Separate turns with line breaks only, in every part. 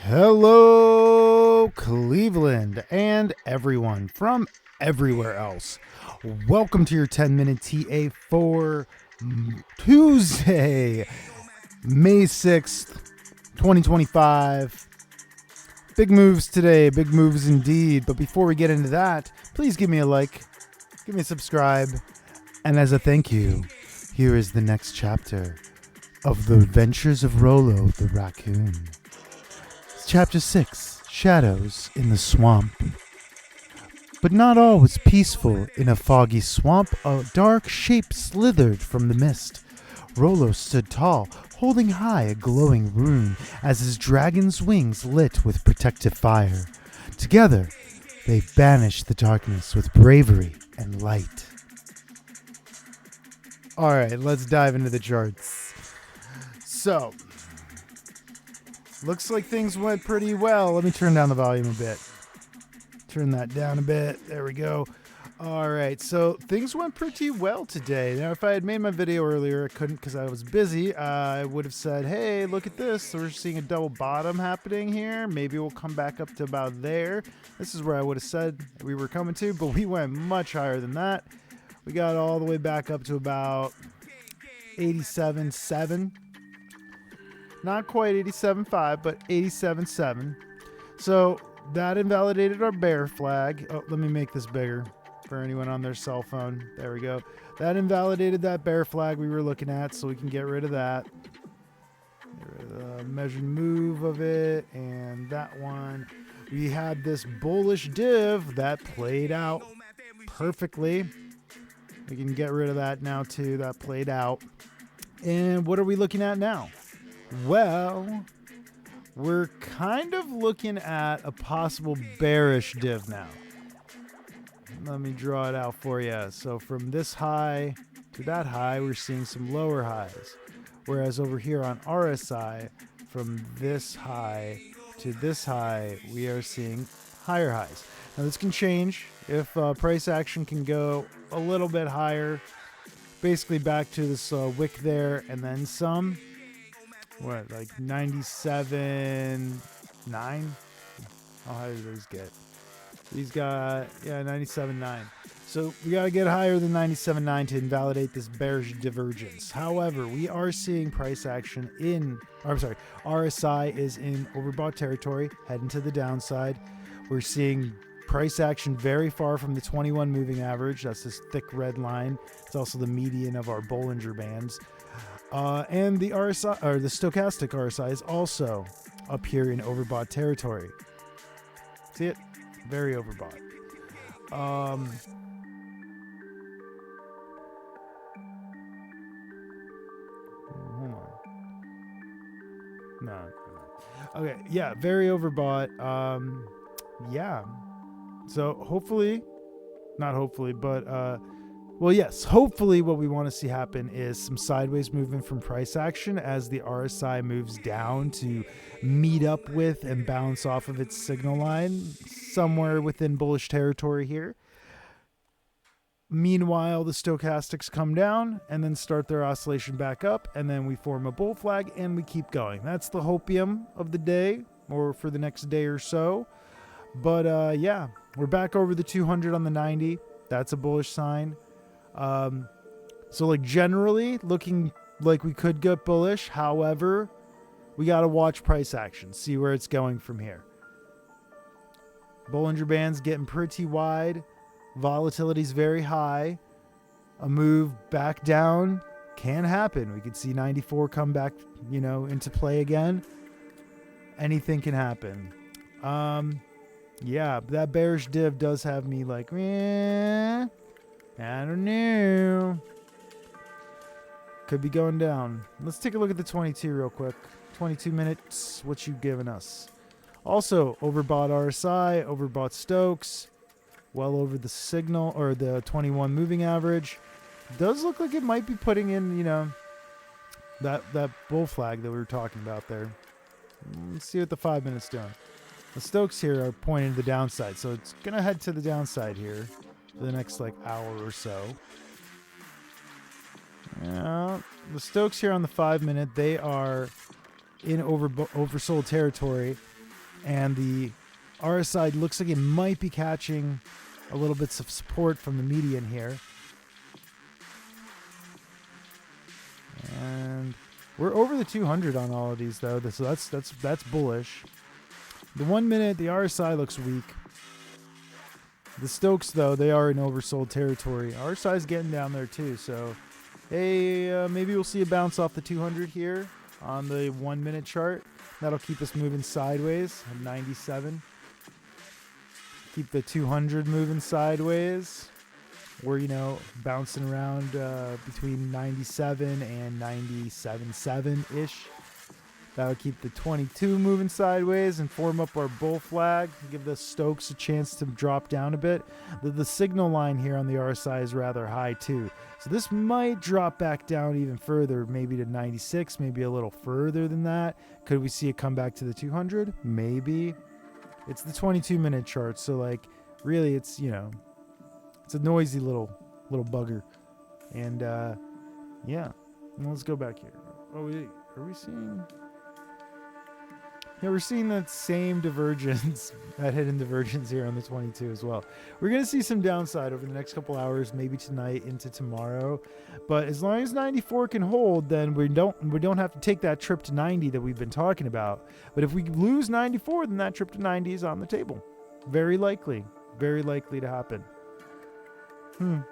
Hello, Cleveland, and everyone from everywhere else. Welcome to your 10-minute TA for Tuesday, May 6th, 2025. Big moves today, big moves indeed. But before we get into that, please give me a like, give me a subscribe, and as a thank you, here is the next chapter of the Adventures of Rolo the Raccoon. Chapter 6, Shadows in the Swamp. But not all was peaceful in a foggy swamp. A dark shape slithered from the mist. Rolo stood tall, holding high a glowing rune as his dragon's wings lit with protective fire. Together, they banished the darkness with bravery and light. Alright, let's dive into the charts. So, looks like things went pretty well. Let me turn down the volume a bit. Turn that down a bit. There we go. All right, so things went pretty well today. Now, if I had made my video earlier, I couldn't because I was busy. I would have said, hey, look at this. We're seeing a double bottom happening here. Maybe we'll come back up to about there. This is where I would have said we were coming to, but we went much higher than that. We got all the way back up to about 87.7. Not quite 87.5, but 87.7. So that invalidated our bear flag. Oh, let me make this bigger for anyone on their cell phone. There we go. That invalidated that bear flag we were looking at, so we can get rid of that. Get rid of the measured move of it, and that one. We had this bullish div that played out perfectly. We can get rid of that now too. That played out. And what are we looking at now? Well, we're kind of looking at a possible bearish div now. Let me draw it out for you. So from this high to that high, we're seeing some lower highs. Whereas over here on RSI, from this high to this high, we are seeing higher highs. Now this can change if price action can go a little bit higher. Basically back to this wick there and then some. What, like 97.9? How high do those get? These got, 97.9. So we got to get higher than 97.9 to invalidate this bearish divergence. However, we are seeing price action RSI is in overbought territory, heading to the downside. We're seeing price action very far from the 21 moving average. That's this thick red line. It's also the median of our Bollinger Bands. And the RSI, or the stochastic RSI, is also up here in overbought territory. See it? Very overbought. Hold on. No. Okay, yeah, very overbought. Yeah. So hopefully, not hopefully, but well, yes, hopefully what we want to see happen is some sideways movement from price action as the RSI moves down to meet up with and bounce off of its signal line somewhere within bullish territory here. Meanwhile, the stochastics come down and then start their oscillation back up, and then we form a bull flag and we keep going. That's the hopium of the day, or for the next day or so. But yeah, we're back over the 200 on the 90. That's a bullish sign. So like generally looking like we could get bullish. However, we got to watch price action, see where it's going from here. Bollinger Bands getting pretty wide. Volatility's very high. A move back down can happen. We could see 94 come back, into play again. Anything can happen. Yeah, that bearish div does have me like, I don't know. Could be going down. Let's take a look at the 22 real quick. 22 minutes. What you giving us? Also, overbought RSI, overbought Stokes. Well over the signal or the 21 moving average. Does look like it might be putting in, that bull flag that we were talking about there. Let's see what the 5 minutes doing. The Stokes here are pointing to the downside, so it's going to head to the downside here for the next hour or so. Yeah, the Stokes here on the 5 minute, they are in oversold territory. And the RSI looks like it might be catching a little bits of support from the median here. And we're over the 200 on all of these though, so that's bullish. The 1 minute, the RSI looks weak. The Stokes though, they are in oversold territory. RSI is getting down there too, so hey, maybe we'll see a bounce off the 200 here on the 1 minute chart. That'll keep us moving sideways at 97. Keep the 200 moving sideways. We're, you know, bouncing around between 97 and 97.7-ish. That'll keep the 22 moving sideways and form up our bull flag. Give the Stokes a chance to drop down a bit. The signal line here on the RSI is rather high too. So this might drop back down even further, maybe to 96, maybe a little further than that. Could we see it come back to the 200? Maybe. It's the 22-minute chart, so like really it's, you know, it's a noisy little bugger. And yeah, let's go back here. Oh wait, are we seeing? Yeah, we're seeing that same divergence, that hidden divergence here on the 22 as well. We're going to see some downside over the next couple hours, maybe tonight into tomorrow. But as long as 94 can hold, then we don't have to take that trip to 90 that we've been talking about. But if we lose 94, then that trip to 90 is on the table. Very likely to happen. All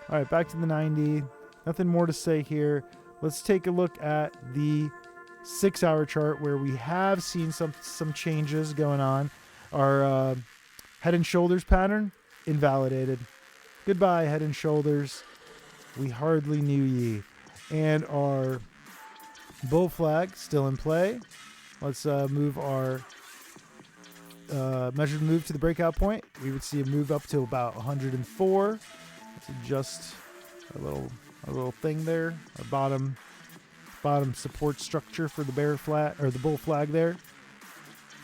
right, back to the 90. Nothing more to say here. Let's take a look at the 6-hour chart where we have seen some changes going on. Our head and shoulders pattern invalidated. Goodbye, head and shoulders. We hardly knew ye. And our bull flag still in play. Let's move our measured move to the breakout point. We would see a move up to about 104. Let's adjust a little thing there. Our bottom support structure for the bear flag or the bull flag there.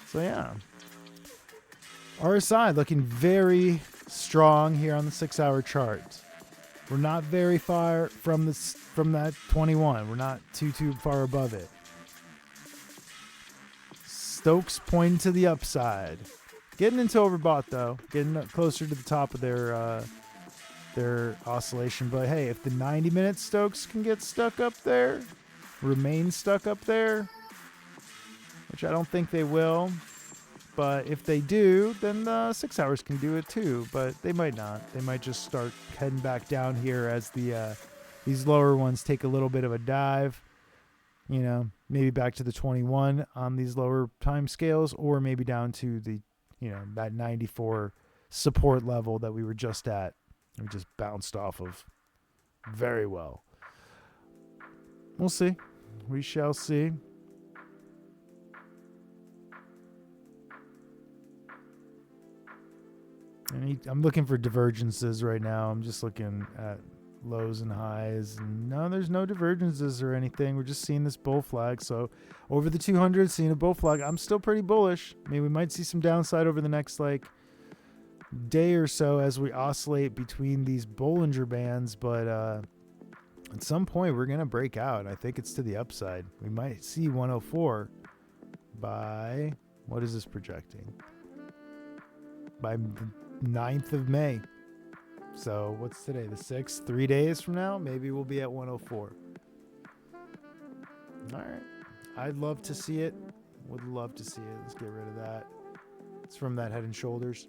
So yeah, RSI looking very strong here on the 6-hour chart. We're not very far from that 21. We're not too far above it. Stokes pointing to the upside. Getting into overbought though. Getting closer to the top of their oscillation. But hey, if the 90-minute Stokes can get stuck up there, remain stuck up there, which I don't think they will, but if they do, then the 6 hours can do it too, but they might not. They might just start heading back down here as these lower ones take a little bit of a dive, you know, maybe back to the 21 on these lower time scales, or maybe down to the, you know, that 94 support level that we were just at. We just bounced off of very well. We'll see. We shall see. And I'm looking for divergences right now. I'm just looking at lows and highs. And no, there's no divergences or anything. We're just seeing this bull flag. So over the 200, seeing a bull flag. I'm still pretty bullish. I mean, we might see some downside over the next like day or so as we oscillate between these Bollinger Bands. But at some point, we're going to break out. I think it's to the upside. We might see 104 by, what is this projecting? By the 9th of May. So what's today? The 6th? 3 days from now? Maybe we'll be at 104. All right. I'd love to see it. Would love to see it. Let's get rid of that. It's from that head and shoulders.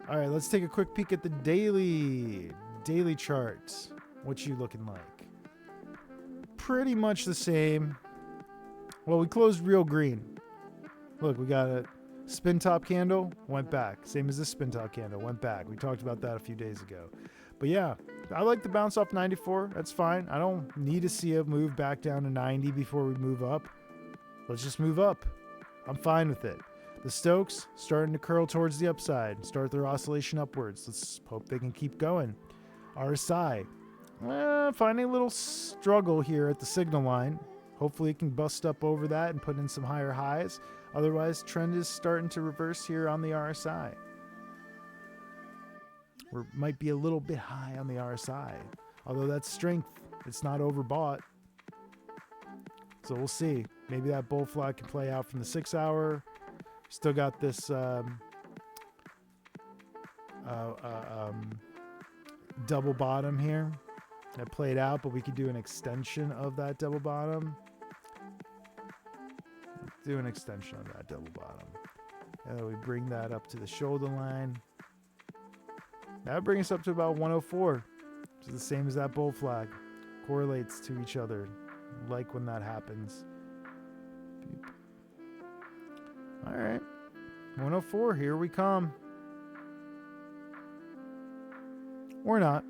All right. Let's take a quick peek at the daily chart. What you looking like? Pretty much the same. Well, we closed real green. Look, we got a spin top candle, went back. Same as this spin top candle, went back. We talked about that a few days ago. But yeah, I like the bounce off 94. That's fine. I don't need to see a move back down to 90 before we move up. Let's just move up. I'm fine with it. The Stokes starting to curl towards the upside, start their oscillation upwards. Let's hope they can keep going. RSI. Finding a little struggle here at the signal line. Hopefully it can bust up over that and put in some higher highs. Otherwise, trend is starting to reverse here on the RSI. We might be a little bit high on the RSI. Although that's strength. It's not overbought. So we'll see. Maybe that bull flag can play out from the 6 hour. Still got this double bottom here that played out, but we could do an extension of that double bottom. Do an extension of that double bottom. And we bring that up to the shoulder line. That would bring us up to about 104, which is the same as that bull flag. Correlates to each other. Like when that happens. All right. 104, here we come. Or not.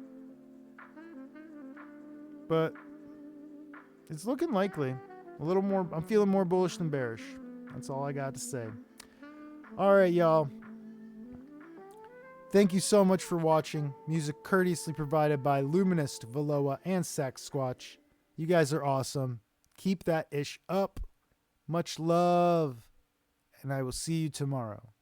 But it's looking likely. A little more, I'm feeling more bullish than bearish. That's all I got to say. All right, y'all. Thank you so much for watching. Music courteously provided by Luminist, Veloa, and Sax Squatch. You guys are awesome. Keep that ish up. Much love. And I will see you tomorrow.